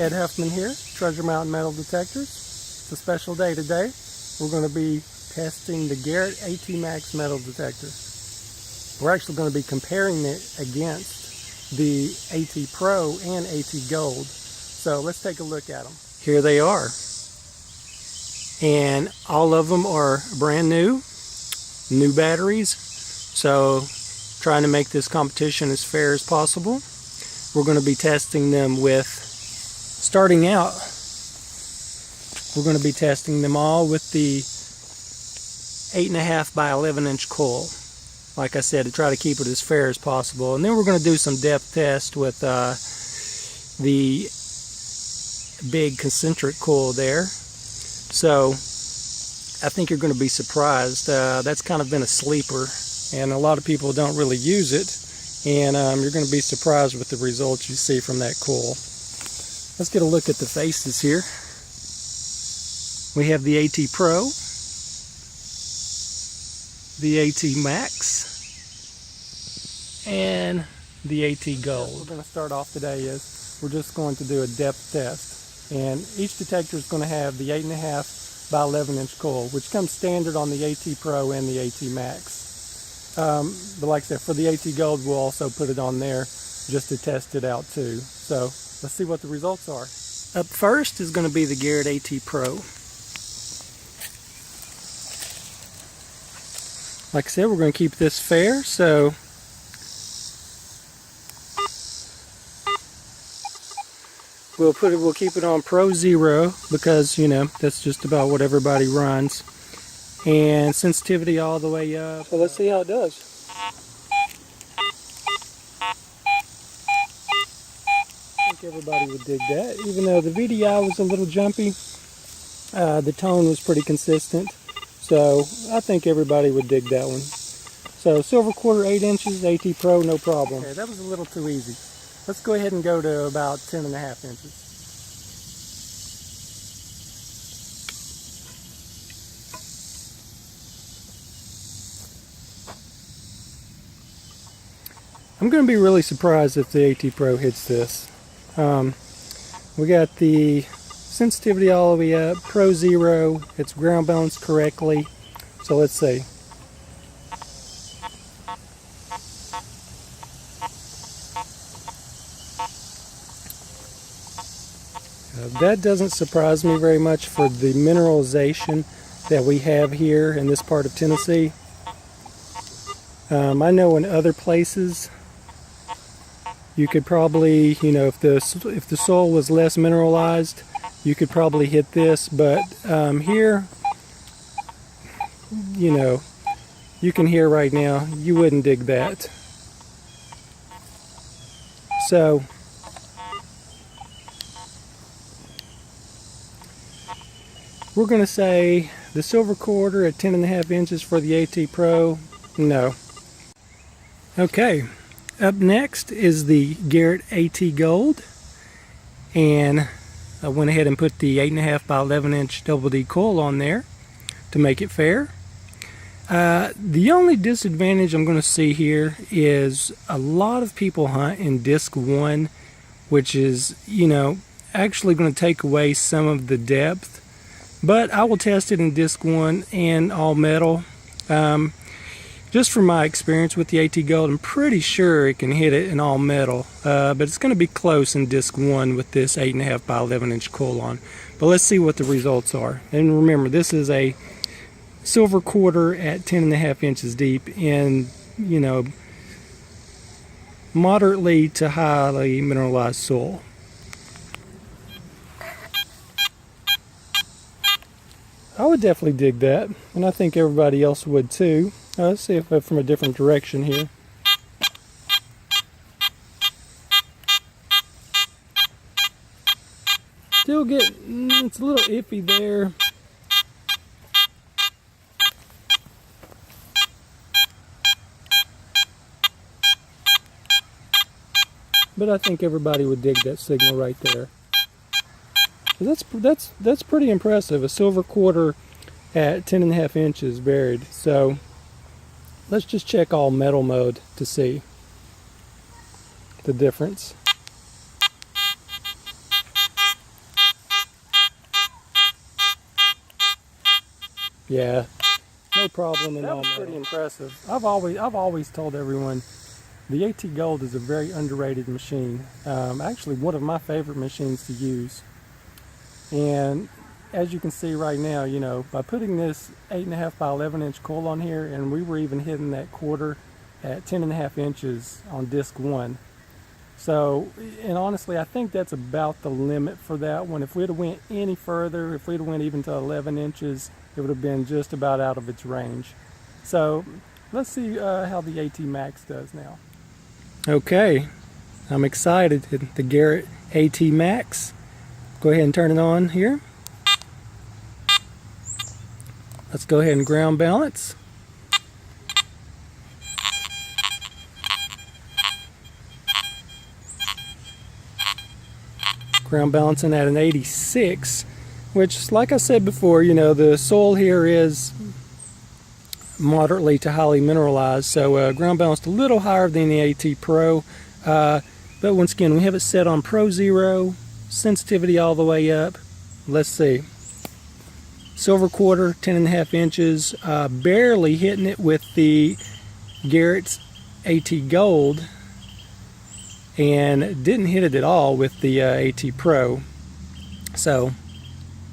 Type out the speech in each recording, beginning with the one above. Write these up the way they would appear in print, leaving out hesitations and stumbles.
Ed Huffman here, Treasure Mountain Metal Detectors. It's a special day today. We're going to be testing the Garrett AT Max metal detector. We're actually going to be comparing it against the AT Pro and AT Gold. So let's take a look at them. Here they are. And all of them are brand new batteries. So trying to make this competition as fair as possible. We're going to be testing them with, starting out, we're going to be testing them all with the 8.5 by 11 inch coil. Like I said, to try to keep it as fair as possible. And then we're going to do some depth test with the big concentric coil there. So I think you're going to be surprised. That's kind of been a sleeper, and a lot of people don't really use it. And you're going to be surprised with the results you see from that coil. Let's get a look at the faces here. We have the AT Pro, the AT Max, and the AT Gold. What we're going to start off today is we're just going to do a depth test. And each detector is going to have the 8.5 by 11 inch coil, which comes standard on the AT Pro and the AT Max. But like I said, for the AT Gold, we'll also put it on there just to test it out too. So let's see what the results are. Up first is going to be the Garrett AT Pro. Like I said, we're going to keep this fair, so we'll keep it on Pro 0 because, you know, that's just about what everybody runs. And sensitivity all the way up. So let's see how it does. I think everybody would dig that. Even though the VDI was a little jumpy, the tone was pretty consistent. So I think everybody would dig that one. So silver quarter 8 inches, AT Pro, no problem. Okay, that was a little too easy. Let's go ahead and go to about 10.5 inches. I'm going to be really surprised if the AT Pro hits this. We got the sensitivity all the way up, Pro 0, it's ground balanced correctly. So let's see. That doesn't surprise me very much for the mineralization that we have here in this part of Tennessee. I know in other places you could probably, you know, if the soil was less mineralized, you could probably hit this, but here, you know, you can hear right now, you wouldn't dig that. So we're going to say the silver quarter at 10.5 inches for the AT Pro, no. Okay. Up next is the Garrett AT Gold, and I went ahead and put the 8.5 by 11 inch double D coil on there to make it fair. The only disadvantage I'm going to see here is a lot of people hunt in disc 1, which is, you know, actually going to take away some of the depth, but I will test it in disc 1 and all metal. Just from my experience with the AT Gold, I'm pretty sure it can hit it in all metal, but it's going to be close in disc 1 with this 8.5 by 11 inch coil on. But let's see what the results are. And remember, this is a silver quarter at 10.5 inches deep in, you know, moderately to highly mineralized soil. I would definitely dig that, and I think everybody else would too. Let's see if from a different direction here. Still get, it's a little iffy there. But I think everybody would dig that signal right there. That's pretty impressive. A silver quarter at 10.5 inches buried. So let's just check all metal mode to see the difference. Yeah, no problem in all. That was pretty impressive. I've always told everyone the AT Gold is a very underrated machine. Actually, one of my favorite machines to use. And as you can see right now, you know, by putting this 8.5 by 11 inch coil on here, and we were even hitting that quarter at 10.5 inches on disc 1. So, and honestly, I think that's about the limit for that one. If we'd have went any further, if we'd have went even to 11 inches, it would have been just about out of its range. So, let's see how the AT Max does now. Okay, I'm excited. The Garrett AT Max. Go ahead and turn it on here. Let's go ahead and ground balance. Ground balancing at an 86, which, like I said before, you know, the soil here is moderately to highly mineralized, so ground balanced a little higher than the AT Pro, but once again, we have it set on Pro Zero, sensitivity all the way up. Let's see. Silver quarter, 10.5 inches, barely hitting it with the Garrett's AT Gold, and didn't hit it at all with the AT Pro. So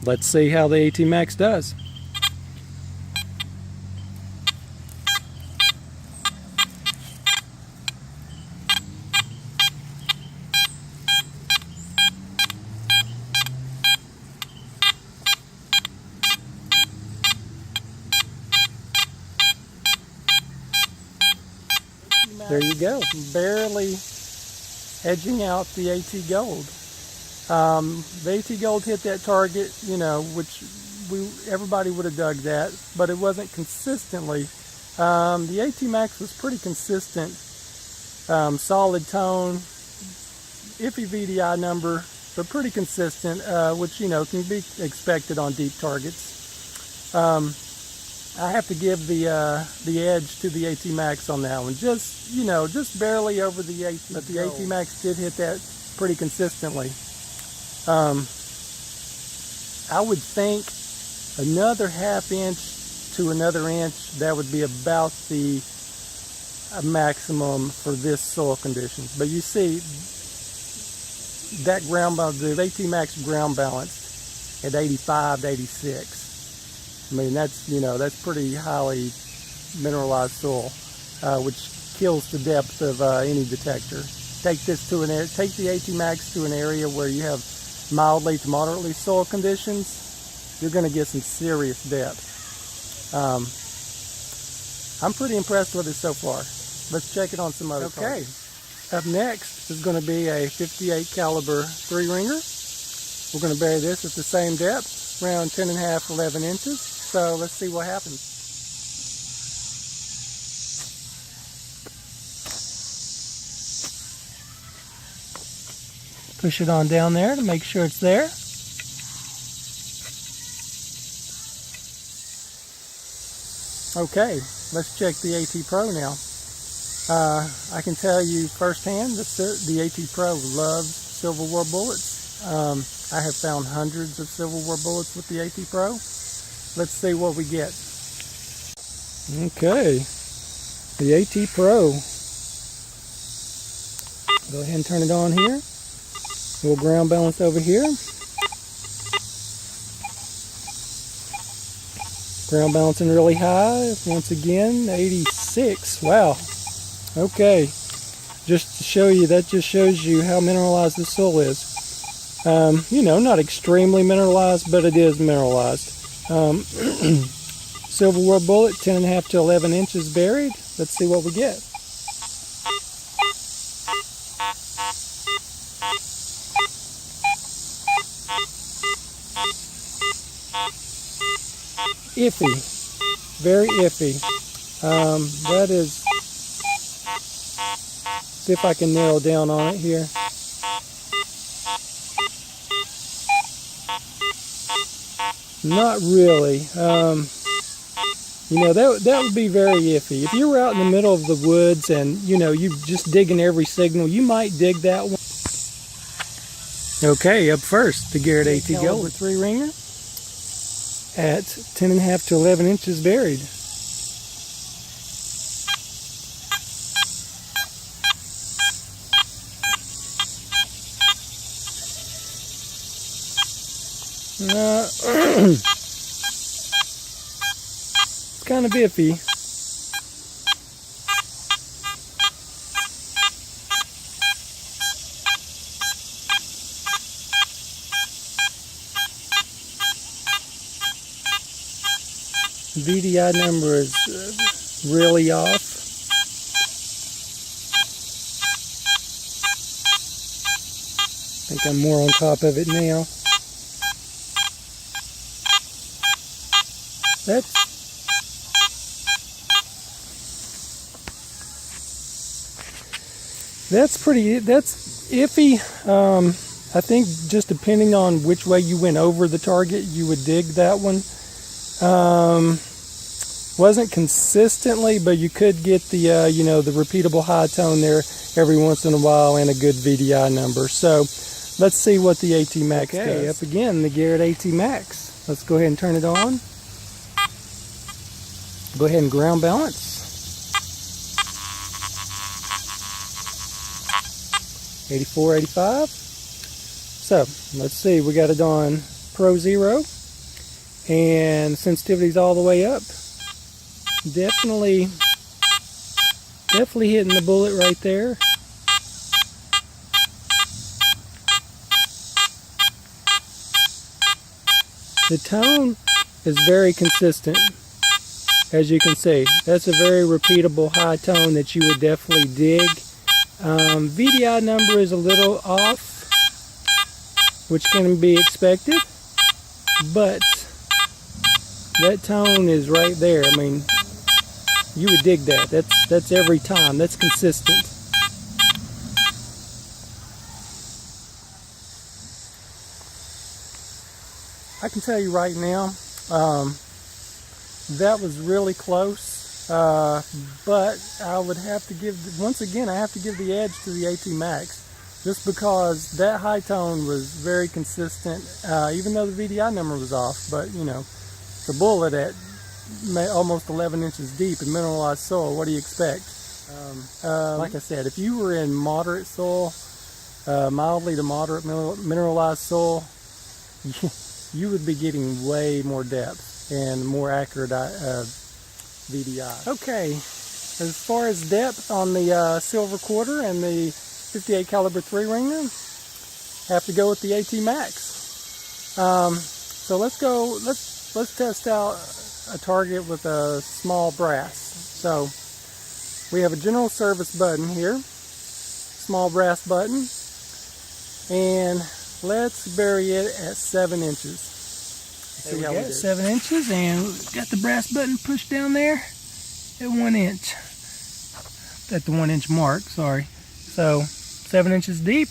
let's see how the AT Max does. There you go, barely edging out the AT Gold. The AT Gold hit that target, you know, which everybody would have dug that, but it wasn't consistently. The AT Max was pretty consistent, solid tone, iffy VDI number, but pretty consistent, which, you know, can be expected on deep targets. I have to give the edge to the AT Max on that one. Just, you know, just barely over the AT, but the AT Max did hit that pretty consistently. I would think another ½ inch to another inch, that would be about the maximum for this soil conditions. But you see, that the AT Max ground balanced at 85 to 86. I mean, that's, you know, that's pretty highly mineralized soil, which kills the depth of any detector. Take the AT Max to an area where you have mildly to moderately soil conditions, you're going to get some serious depth. I'm pretty impressed with it so far. Let's check it on some other targets. Up next is going to be a 58 caliber 3-ringer. We're going to bury this at the same depth, around 10.5, 11 inches. So let's see what happens. Push it on down there to make sure it's there. Okay, let's check the AT Pro now. I can tell you firsthand that the AT Pro loves Civil War bullets. I have found hundreds of Civil War bullets with the AT Pro. Let's see what we get. Okay, the AT Pro. Go ahead and turn it on here. We'll ground balance over here. Ground balancing really high. Once again, 86. Wow. Okay. Just to show you, that just shows you how mineralized this soil is. You know, not extremely mineralized, but it is mineralized. Civil War bullet, 10.5 to 11 inches buried. Let's see what we get. Iffy, very iffy. That is, see if I can narrow down on it here. Not really. You know, that would be very iffy. If you were out in the middle of the woods and, you know, you just digging every signal, you might dig that one. Okay, up first, the Garrett AT Gold 3-ringer. at 10.5 to 11 inches buried. It's kind of iffy. VDI number is really off. I think I'm more on top of it now. That's iffy. I think just depending on which way you went over the target, you would dig that one. Wasn't consistently, but you could get the you know, the repeatable high tone there every once in a while and a good VDI number. So let's see what the AT Max does. Up again, the Garrett AT Max. Let's go ahead and turn it on. Go ahead and ground balance. 84, 85. So let's see, we got it on Pro 0 and sensitivity's all the way up. Definitely hitting the bullet right there. The tone is very consistent. As you can see, that's a very repeatable high tone that you would definitely dig. VDI number is a little off, which can be expected, but that tone is right there. I mean, you would dig that. That's every time. That's consistent. I can tell you right now, that was really close, but I would have to give, once again, I have to give the edge to the AT Max, just because that high tone was very consistent, even though the VDI number was off. But you know, it's a bullet at almost 11 inches deep in mineralized soil. What do you expect? Like I said, if you were in moderate soil, mildly to moderate mineralized soil, you would be getting way more depth and more accurate VDI. Okay, as far as depth on the silver quarter and the 58 caliber 3-ringer, have to go with the AT Max. So let's test out a target with a small brass. So we have a general service button here, small brass button, and let's bury it at 7 inches. There we go, 7 inches, and got the brass button pushed down there at 1 inch. At the 1 inch mark, sorry. So 7 inches deep.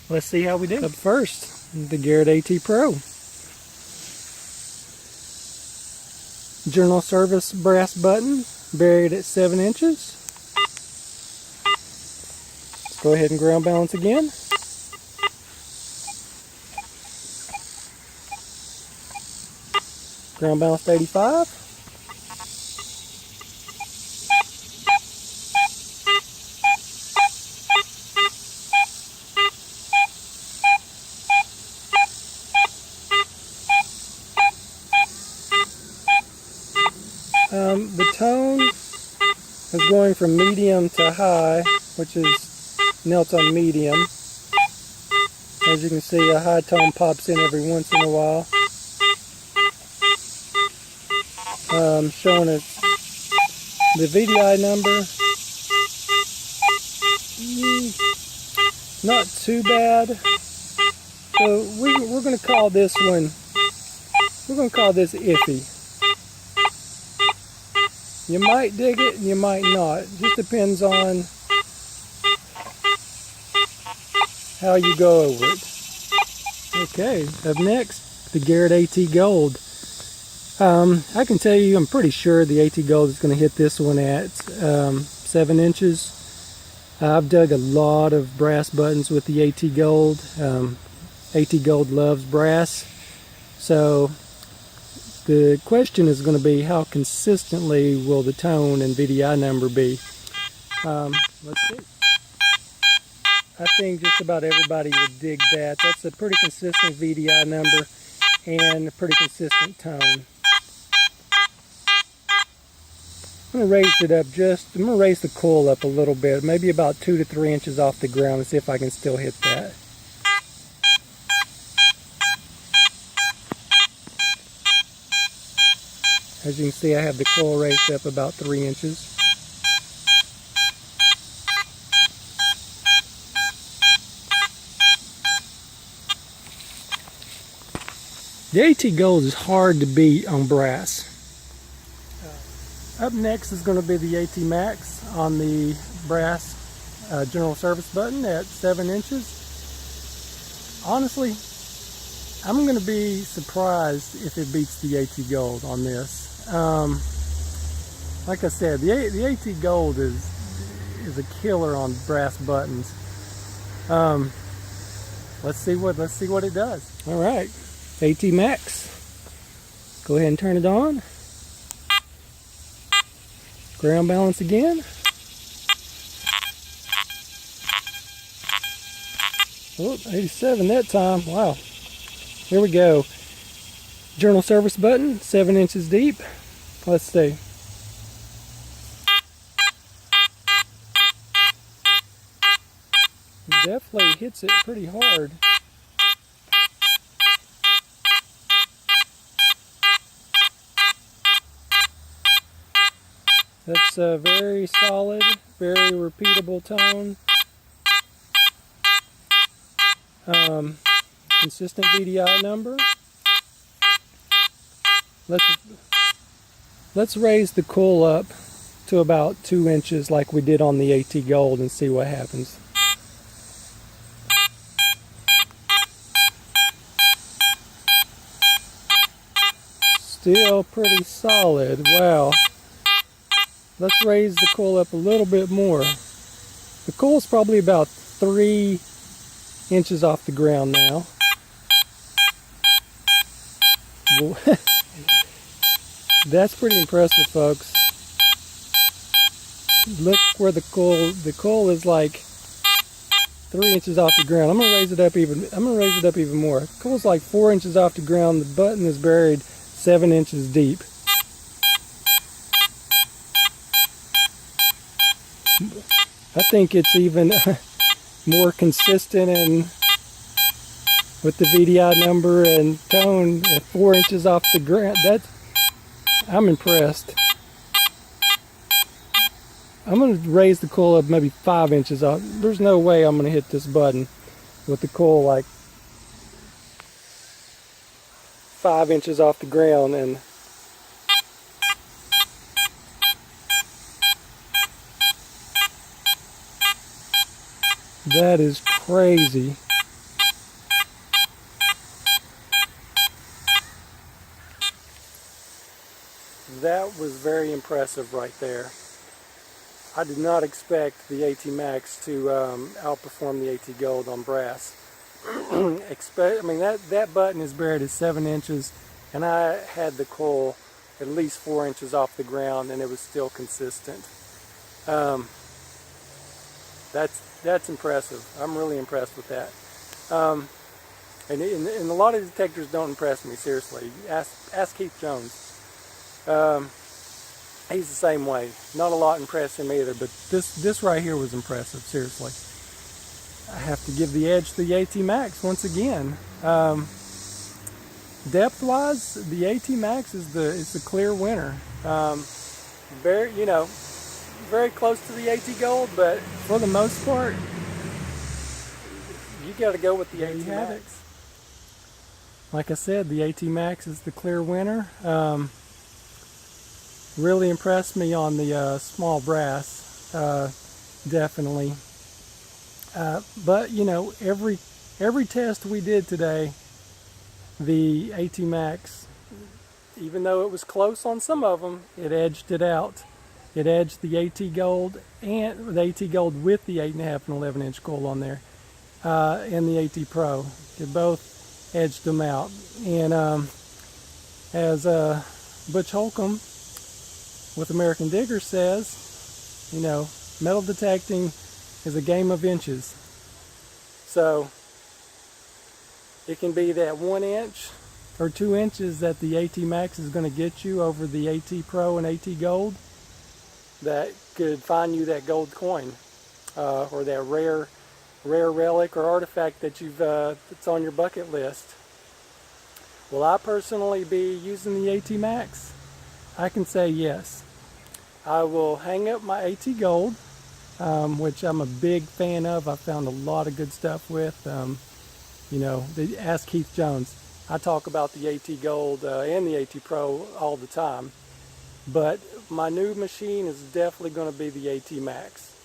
Let's see how we do. Up first, the Garrett AT Pro. General service brass button, buried at 7 inches. Let's go ahead and ground balance again. Ground balance 85. The tone is going from medium to high, which is knelt on medium. As you can see, a high tone pops in every once in a while. Showing us the VDI number, not too bad. So we're going to call this one, we're going to call this iffy. You might dig it and you might not. It just depends on how you go over it. Okay, up next, the Garrett AT Gold. I can tell you, I'm pretty sure the AT Gold is going to hit this one at 7 inches. I've dug a lot of brass buttons with the AT Gold. AT Gold loves brass. So The question is going to be, how consistently will the tone and VDI number be? Let's see. I think just about everybody would dig that. That's a pretty consistent VDI number and a pretty consistent tone. I'm going to raise it up I'm going to raise the coil up a little bit, maybe about 2 to 3 inches off the ground, and see if I can still hit that. As you can see, I have the coil raised up about 3 inches. The AT Gold is hard to beat on brass. Up next is going to be the AT Max on the brass general service button at 7 inches. Honestly, I'm going to be surprised if it beats the AT Gold on this. Like I said, the AT Gold is a killer on brass buttons. Let's see what it does. All right, AT Max. Go ahead and turn it on. Ground balance again. Oh, 87 that time. Wow. Here we go. Journal service button, 7 inches deep. Let's see. Definitely hits it pretty hard. That's a very solid, very repeatable tone. Consistent VDI number. Let's raise the coil up to about 2 inches like we did on the AT Gold and see what happens. Still pretty solid. Wow. Let's raise the coil up a little bit more. The coil's probably about 3 inches off the ground now. That's pretty impressive, folks. Look where the coil is like 3 inches off the ground. I'm gonna raise it up even more. The coil's like 4 inches off the ground. The button is buried 7 inches deep. I think it's even more consistent and with the VDI number and tone at 4 inches off the ground. I'm impressed. I'm going to raise the coil up maybe 5 inches off. There's no way I'm going to hit this button with the coil like 5 inches off the ground. And that is crazy. That was very impressive right there. I did not expect the AT Max to outperform the AT Gold on brass. I mean, that button is buried at 7 inches, and I had the coil at least 4 inches off the ground, and it was still consistent. That's impressive. I'm really impressed with that. And a lot of detectors don't impress me, seriously. Ask Keith Jones. He's the same way. Not a lot impressed him either, but this right here was impressive, seriously. I have to give the edge to the AT Max once again. Depth-wise, the AT Max is the clear winner. Very close to the AT Gold, but for the most part, you got to go with the AT Max. Like I said, the AT Max is the clear winner. Really impressed me on the small brass, definitely. But you know, every test we did today, the AT Max, even though it was close on some of them, it edged it out. It edged the AT Gold and the AT Gold with the 8.5 and 11-inch coil on there, and the AT Pro. It both edged them out. And As Butch Holcomb with American Digger says, you know, metal detecting is a game of inches. So it can be that 1 inch or 2 inches that the AT Max is going to get you over the AT Pro and AT Gold that could find you that gold coin, or that rare relic or artifact that that's on your bucket list. Will I personally be using the AT Max? I can say yes. I will hang up my AT Gold, which I'm a big fan of. I found a lot of good stuff with. You know, ask Keith Jones. I talk about the AT Gold and the AT Pro all the time. But my new machine is definitely going to be the AT Max.